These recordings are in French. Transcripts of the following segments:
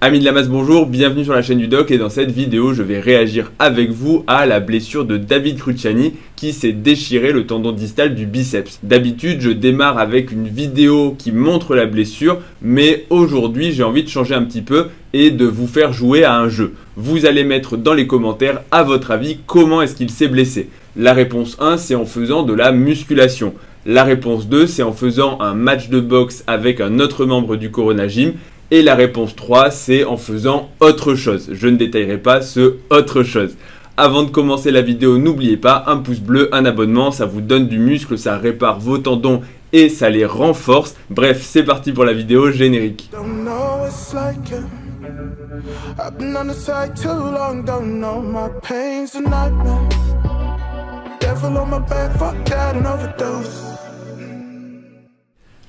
Amis de la masse, bonjour, bienvenue sur la chaîne du Doc et dans cette vidéo je vais réagir avec vous à la blessure de David Cruciani qui s'est déchiré le tendon distal du biceps. D'habitude je démarre avec une vidéo qui montre la blessure, mais aujourd'hui j'ai envie de changer un petit peu et de vous faire jouer à un jeu. Vous allez mettre dans les commentaires à votre avis comment est-ce qu'il s'est blessé. La réponse 1 c'est en faisant de la musculation. La réponse 2 c'est en faisant un match de boxe avec un autre membre du Corona Gym. Et la réponse 3, c'est en faisant autre chose. Je ne détaillerai pas ce autre chose. Avant de commencer la vidéo, n'oubliez pas, un pouce bleu, un abonnement, ça vous donne du muscle, ça répare vos tendons et ça les renforce. Bref, c'est parti pour la vidéo générique.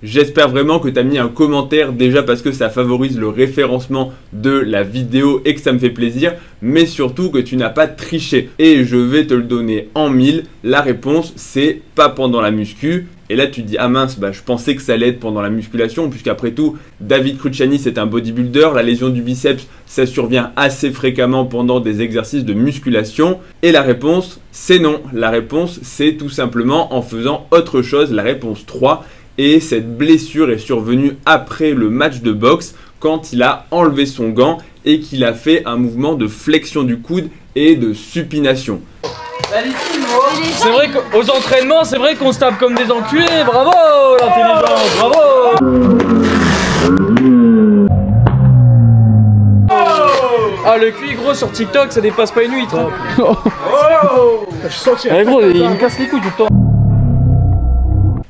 J'espère vraiment que tu as mis un commentaire déjà parce que ça favorise le référencement de la vidéo et que ça me fait plaisir, mais surtout que tu n'as pas triché. Et je vais te le donner en 1000. La réponse c'est pas pendant la muscu. Et là tu te dis ah mince, je pensais que ça allait être pendant la musculation puisqu'après tout David Cruciani c'est un bodybuilder, la lésion du biceps ça survient assez fréquemment pendant des exercices de musculation. Et la réponse c'est non, la réponse c'est tout simplement en faisant autre chose, la réponse 3. Et cette blessure est survenue après le match de boxe quand il a enlevé son gant et qu'il a fait un mouvement de flexion du coude et de supination. C'est vrai qu'aux entraînements, c'est vrai qu'on se tape comme des enculés. Bravo l'intelligence, bravo. Ah le QI gros sur TikTok ça dépasse pas une huître. Je suis sorti. Allez gros, il me casse les couilles tout le temps.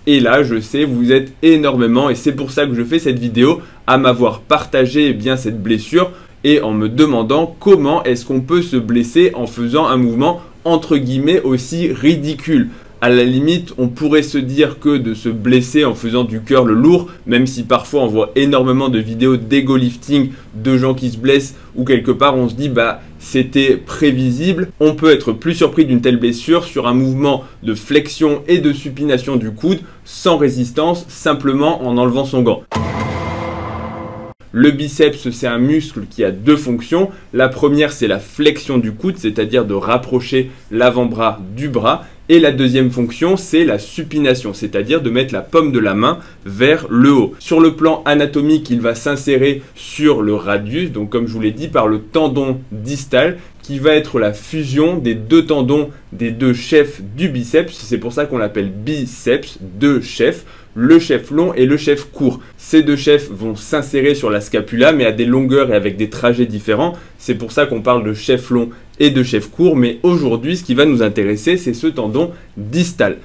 Et là, je sais, vous êtes énormément et c'est pour ça que je fais cette vidéo à m'avoir partagé bien cette blessure et en me demandant comment est-ce qu'on peut se blesser en faisant un mouvement entre guillemets aussi ridicule. À la limite, on pourrait se dire que de se blesser en faisant du curl lourd, même si parfois on voit énormément de vidéos d'ego lifting, de gens qui se blessent, ou quelque part on se dit c'était prévisible. On peut être plus surpris d'une telle blessure sur un mouvement de flexion et de supination du coude, sans résistance, simplement en enlevant son gant. Le biceps, c'est un muscle qui a deux fonctions. La première, c'est la flexion du coude, c'est-à-dire de rapprocher l'avant-bras du bras. Et la deuxième fonction, c'est la supination, c'est-à-dire de mettre la paume de la main vers le haut. Sur le plan anatomique, il va s'insérer sur le radius, donc comme je vous l'ai dit, par le tendon distal, qui va être la fusion des deux tendons des deux chefs du biceps. C'est pour ça qu'on l'appelle biceps, deux chefs, le chef long et le chef court. Ces deux chefs vont s'insérer sur la scapula, mais à des longueurs et avec des trajets différents. C'est pour ça qu'on parle de chef long et de chef court, mais aujourd'hui, ce qui va nous intéresser, c'est ce tendon distal.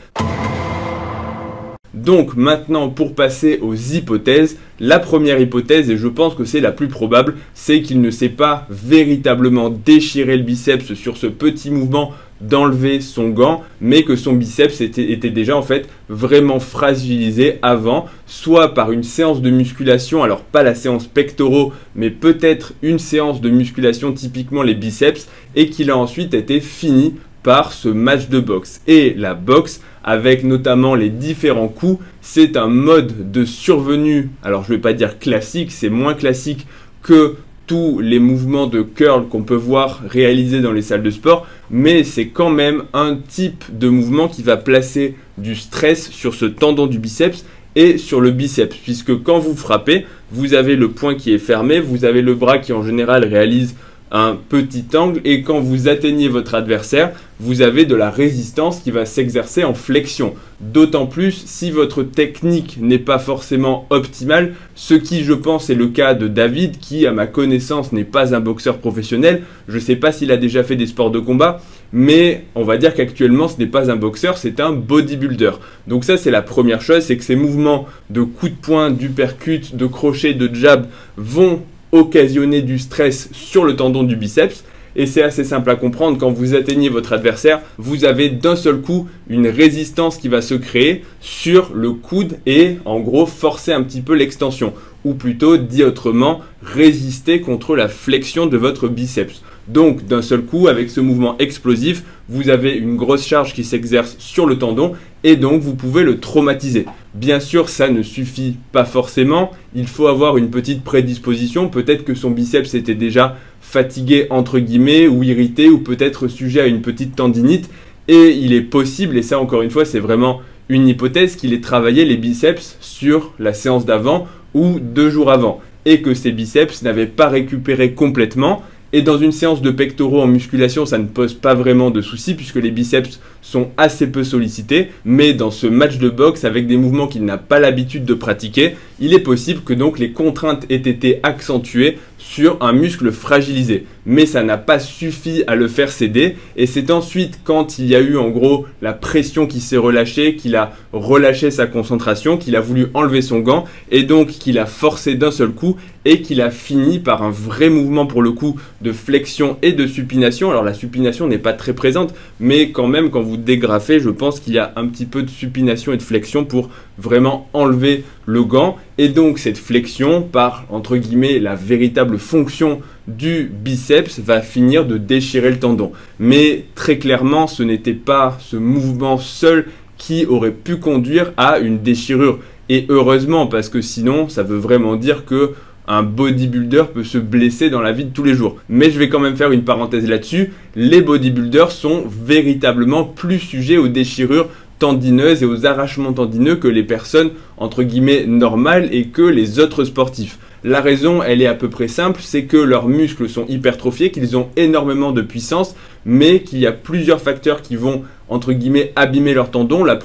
Donc maintenant, pour passer aux hypothèses, la première hypothèse, et je pense que c'est la plus probable, c'est qu'il ne s'est pas véritablement déchiré le biceps sur ce petit mouvement d'enlever son gant, mais que son biceps était déjà en fait vraiment fragilisé avant, soit par une séance de musculation, alors pas la séance pectoraux, mais peut-être une séance de musculation typiquement les biceps, et qu'il a ensuite été fini par ce match de boxe. Et la boxe, avec notamment les différents coups, c'est un mode de survenue, alors je ne vais pas dire classique, c'est moins classique que tous les mouvements de curl qu'on peut voir réalisés dans les salles de sport, mais c'est quand même un type de mouvement qui va placer du stress sur ce tendon du biceps et sur le biceps, puisque quand vous frappez, vous avez le poing qui est fermé, vous avez le bras qui en général réalise un petit angle et quand vous atteignez votre adversaire, vous avez de la résistance qui va s'exercer en flexion. D'autant plus si votre technique n'est pas forcément optimale, ce qui je pense est le cas de David qui à ma connaissance n'est pas un boxeur professionnel. Je ne sais pas s'il a déjà fait des sports de combat, mais on va dire qu'actuellement ce n'est pas un boxeur, c'est un bodybuilder. Donc ça c'est la première chose, c'est que ces mouvements de coups de poing, d'uppercut, de crochet, de jab vont occasionner du stress sur le tendon du biceps et c'est assez simple à comprendre. Quand vous atteignez votre adversaire, vous avez d'un seul coup une résistance qui va se créer sur le coude et en gros forcer un petit peu l'extension ou plutôt dit autrement résister contre la flexion de votre biceps. Donc d'un seul coup, avec ce mouvement explosif, vous avez une grosse charge qui s'exerce sur le tendon et donc vous pouvez le traumatiser. Bien sûr, ça ne suffit pas forcément, il faut avoir une petite prédisposition, peut-être que son biceps était déjà fatigué entre guillemets ou irrité ou peut-être sujet à une petite tendinite et il est possible, et ça encore une fois c'est vraiment une hypothèse, qu'il ait travaillé les biceps sur la séance d'avant ou 2 jours avant et que ses biceps n'avaient pas récupéré complètement. Et dans une séance de pectoraux en musculation, ça ne pose pas vraiment de soucis puisque les biceps sont assez peu sollicités. Mais dans ce match de boxe, avec des mouvements qu'il n'a pas l'habitude de pratiquer, il est possible que donc les contraintes aient été accentuées sur un muscle fragilisé. Mais ça n'a pas suffi à le faire céder. Et c'est ensuite quand il y a eu en gros la pression qui s'est relâchée, qu'il a relâché sa concentration, qu'il a voulu enlever son gant et donc qu'il a forcé d'un seul coup et qu'il a fini par un vrai mouvement pour le coup de flexion et de supination. Alors la supination n'est pas très présente, mais quand même quand vous dégrafez, je pense qu'il y a un petit peu de supination et de flexion pour vraiment enlever le gant. Et donc cette flexion, par entre guillemets la véritable fonction du biceps, va finir de déchirer le tendon. Mais très clairement, ce n'était pas ce mouvement seul qui aurait pu conduire à une déchirure. Et heureusement, parce que sinon, ça veut vraiment dire que un bodybuilder peut se blesser dans la vie de tous les jours. Mais je vais quand même faire une parenthèse là-dessus. Les bodybuilders sont véritablement plus sujets aux déchirures tendineuses et aux arrachements tendineux que les personnes entre guillemets normales et que les autres sportifs. La raison, elle est à peu près simple, c'est que leurs muscles sont hypertrophiés, qu'ils ont énormément de puissance, mais qu'il y a plusieurs facteurs qui vont entre guillemets abîmer leurs tendons. Le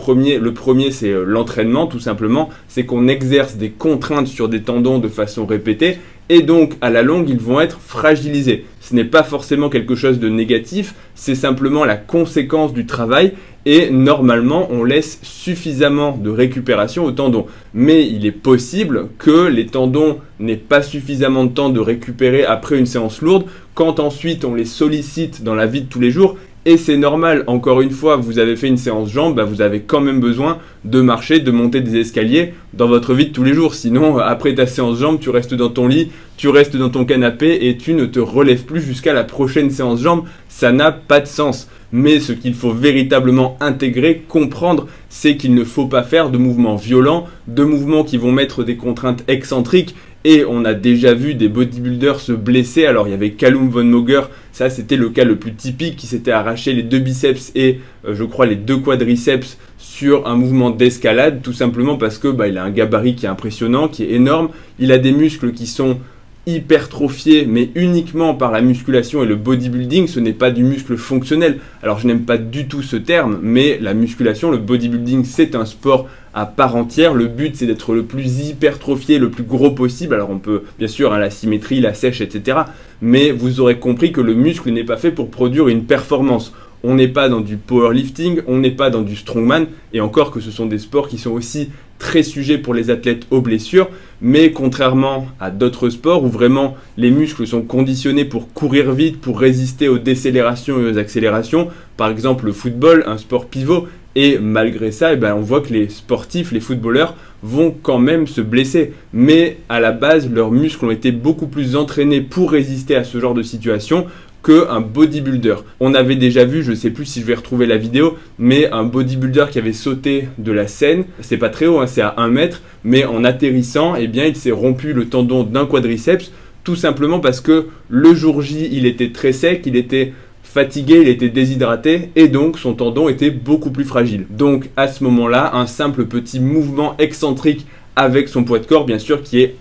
premier c'est l'entraînement tout simplement, c'est qu'on exerce des contraintes sur des tendons de façon répétée et donc à la longue ils vont être fragilisés. Ce n'est pas forcément quelque chose de négatif, c'est simplement la conséquence du travail et normalement on laisse suffisamment de récupération aux tendons. Mais il est possible que les tendons n'aient pas suffisamment de temps de récupérer après une séance lourde quand ensuite on les sollicite dans la vie de tous les jours. Et c'est normal, encore une fois, vous avez fait une séance jambes, vous avez quand même besoin de marcher, de monter des escaliers dans votre vie de tous les jours. Sinon, après ta séance jambes, tu restes dans ton lit, tu restes dans ton canapé et tu ne te relèves plus jusqu'à la prochaine séance jambes. Ça n'a pas de sens. Mais ce qu'il faut véritablement intégrer, comprendre, c'est qu'il ne faut pas faire de mouvements violents, de mouvements qui vont mettre des contraintes excentriques. Et on a déjà vu des bodybuilders se blesser. Alors il y avait Callum von Moger, ça c'était le cas le plus typique, qui s'était arraché les 2 biceps et je crois les 2 quadriceps sur un mouvement d'escalade, tout simplement parce que il a un gabarit qui est impressionnant, qui est énorme. Il a des muscles qui sont hypertrophié, mais uniquement par la musculation et le bodybuilding, ce n'est pas du muscle fonctionnel. Alors je n'aime pas du tout ce terme, mais la musculation, le bodybuilding, c'est un sport à part entière. Le but, c'est d'être le plus hypertrophié, le plus gros possible. Alors on peut, bien sûr, la symétrie, la sèche, etc. Mais vous aurez compris que le muscle n'est pas fait pour produire une performance. On n'est pas dans du powerlifting, on n'est pas dans du strongman, et encore que ce sont des sports qui sont aussi très sujets pour les athlètes aux blessures, mais contrairement à d'autres sports où vraiment les muscles sont conditionnés pour courir vite, pour résister aux décélérations et aux accélérations, par exemple le football, un sport pivot, et malgré ça, on voit que les sportifs, les footballeurs vont quand même se blesser. Mais à la base, leurs muscles ont été beaucoup plus entraînés pour résister à ce genre de situation qu'un bodybuilder. On avait déjà vu, je ne sais plus si je vais retrouver la vidéo, mais un bodybuilder qui avait sauté de la scène, c'est pas très haut, c'est à 1 mètre, mais en atterrissant, il s'est rompu le tendon d'un quadriceps, tout simplement parce que le jour J, il était très sec, il était fatigué, il était déshydraté et donc son tendon était beaucoup plus fragile. Donc à ce moment-là, un simple petit mouvement excentrique avec son poids de corps, bien sûr, qui est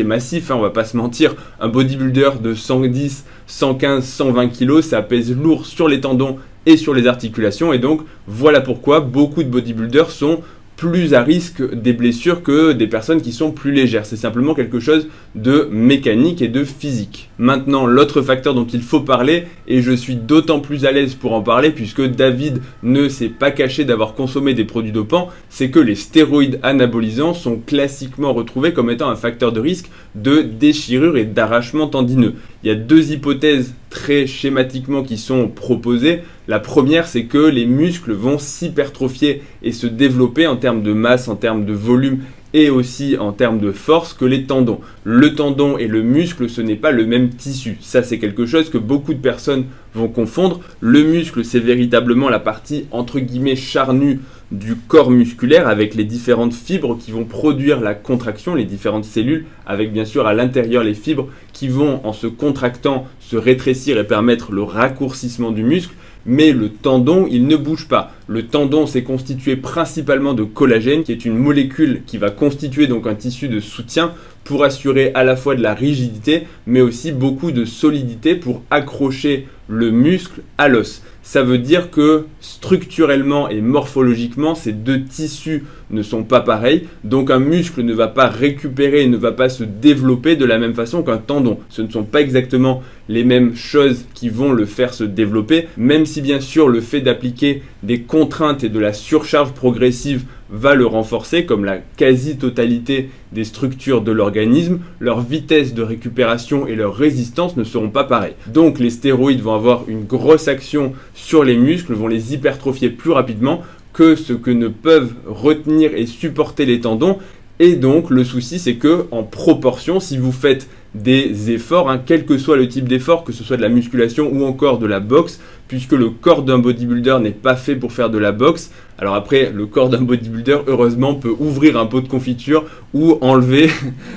massif, on va pas se mentir. Un bodybuilder de 110, 115, 120 kg, ça pèse lourd sur les tendons et sur les articulations. Et donc, voilà pourquoi beaucoup de bodybuilders sont plus à risque des blessures que des personnes qui sont plus légères. C'est simplement quelque chose de mécanique et de physique. Maintenant, l'autre facteur dont il faut parler, et je suis d'autant plus à l'aise pour en parler puisque David ne s'est pas caché d'avoir consommé des produits dopants, c'est que les stéroïdes anabolisants sont classiquement retrouvés comme étant un facteur de risque de déchirure et d'arrachement tendineux. Il y a 2 hypothèses très schématiquement qui sont proposées. La première, c'est que les muscles vont s'hypertrophier et se développer en termes de masse, en termes de volume et aussi en termes de force que les tendons. Le tendon et le muscle, ce n'est pas le même tissu. Ça, c'est quelque chose que beaucoup de personnes vont confondre. Le muscle, c'est véritablement la partie entre guillemets charnue du corps musculaire avec les différentes fibres qui vont produire la contraction, les différentes cellules, avec bien sûr à l'intérieur les fibres qui vont en se contractant se rétrécir et permettre le raccourcissement du muscle. Mais le tendon, il ne bouge pas. Le tendon, c'est constitué principalement de collagène, qui est une molécule qui va constituer donc un tissu de soutien pour assurer à la fois de la rigidité, mais aussi beaucoup de solidité pour accrocher le muscle à l'os. Ça veut dire que structurellement et morphologiquement, ces deux tissus ne sont pas pareils. Donc un muscle ne va pas récupérer et ne va pas se développer de la même façon qu'un tendon. Ce ne sont pas exactement les mêmes choses qui vont le faire se développer, même si bien sûr le fait d'appliquer des contraintes et de la surcharge progressive va le renforcer, comme la quasi-totalité des structures de l'organisme, leur vitesse de récupération et leur résistance ne seront pas pareilles. Donc les stéroïdes vont avoir une grosse action sur les muscles, vont les hypertrophier plus rapidement que ce que ne peuvent retenir et supporter les tendons. Et donc le souci, c'est que en proportion, si vous faites des efforts, quel que soit le type d'effort, que ce soit de la musculation ou encore de la boxe, puisque le corps d'un bodybuilder n'est pas fait pour faire de la boxe. Alors après, le corps d'un bodybuilder, heureusement, peut ouvrir un pot de confiture ou enlever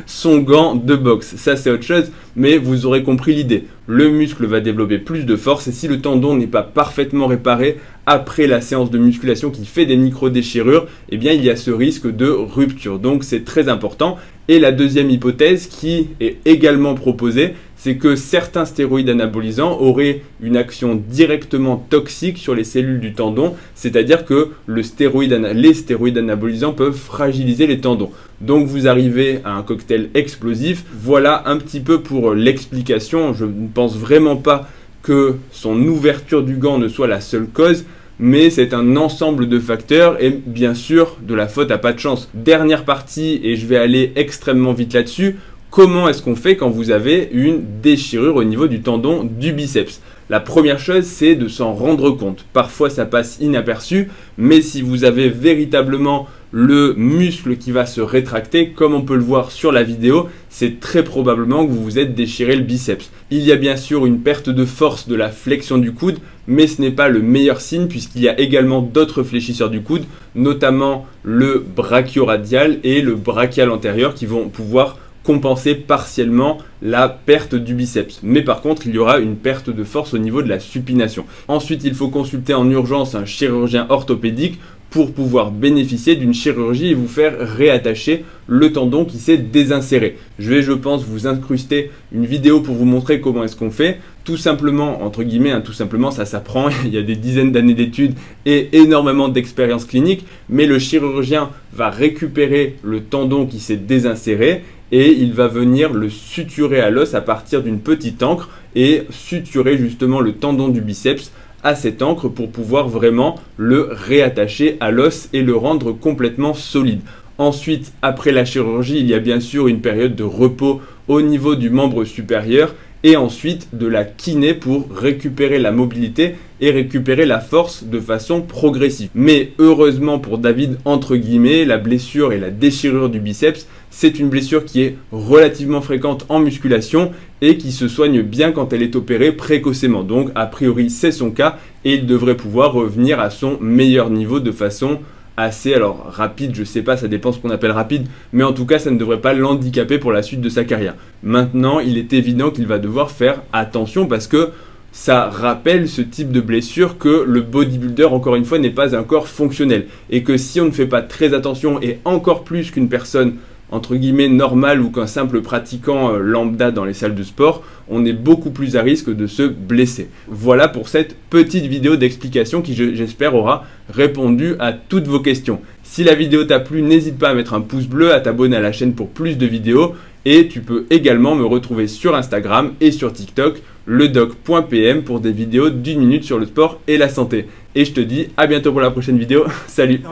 son gant de boxe. Ça, c'est autre chose, mais vous aurez compris l'idée. Le muscle va développer plus de force et si le tendon n'est pas parfaitement réparé après la séance de musculation qui fait des micro-déchirures, eh bien, il y a ce risque de rupture. Donc, c'est très important. Et la deuxième hypothèse qui est également proposée, c'est que certains stéroïdes anabolisants auraient une action directement toxique sur les cellules du tendon, c'est-à-dire que les stéroïdes anabolisants peuvent fragiliser les tendons. Donc vous arrivez à un cocktail explosif. Voilà un petit peu pour l'explication. Je ne pense vraiment pas que son ouverture du gant ne soit la seule cause, mais c'est un ensemble de facteurs et bien sûr de la faute à pas de chance. Dernière partie, et je vais aller extrêmement vite là-dessus, comment est-ce qu'on fait quand vous avez une déchirure au niveau du tendon du biceps? La première chose, c'est de s'en rendre compte. Parfois, ça passe inaperçu, mais si vous avez véritablement le muscle qui va se rétracter, comme on peut le voir sur la vidéo, c'est très probablement que vous vous êtes déchiré le biceps. Il y a bien sûr une perte de force de la flexion du coude, mais ce n'est pas le meilleur signe puisqu'il y a également d'autres fléchisseurs du coude, notamment le brachioradial et le brachial antérieur qui vont pouvoir compenser partiellement la perte du biceps. Mais par contre, il y aura une perte de force au niveau de la supination. Ensuite, il faut consulter en urgence un chirurgien orthopédique pour pouvoir bénéficier d'une chirurgie et vous faire réattacher le tendon qui s'est désinséré. Je vais, je pense, vous incruster une vidéo pour vous montrer comment est-ce qu'on fait. Tout simplement, entre guillemets, tout simplement, ça s'apprend. Il y a des dizaines d'années d'études et énormément d'expérience clinique. Mais le chirurgien va récupérer le tendon qui s'est désinséré et il va venir le suturer à l'os à partir d'une petite encre et suturer justement le tendon du biceps à cette encre pour pouvoir vraiment le réattacher à l'os et le rendre complètement solide. Ensuite, après la chirurgie, il y a bien sûr une période de repos au niveau du membre supérieur et ensuite de la kiné pour récupérer la mobilité et récupérer la force de façon progressive. Mais heureusement pour David, entre guillemets, la blessure et la déchirure du biceps, c'est une blessure qui est relativement fréquente en musculation et qui se soigne bien quand elle est opérée précocement. Donc a priori c'est son cas et il devrait pouvoir revenir à son meilleur niveau de façon assez, alors rapide, je sais pas, ça dépend ce qu'on appelle rapide, mais en tout cas ça ne devrait pas l'handicaper pour la suite de sa carrière. Maintenant, il est évident qu'il va devoir faire attention parce que ça rappelle ce type de blessure que le bodybuilder, encore une fois, n'est pas un corps fonctionnel et que si on ne fait pas très attention et encore plus qu'une personne entre guillemets normale ou qu'un simple pratiquant lambda dans les salles de sport, on est beaucoup plus à risque de se blesser. Voilà pour cette petite vidéo d'explication qui j'espère aura répondu à toutes vos questions. Si la vidéo t'a plu, n'hésite pas à mettre un pouce bleu, à t'abonner à la chaîne pour plus de vidéos et tu peux également me retrouver sur Instagram et sur TikTok, ledoc.pm pour des vidéos d'1 minute sur le sport et la santé. Et je te dis à bientôt pour la prochaine vidéo. Salut!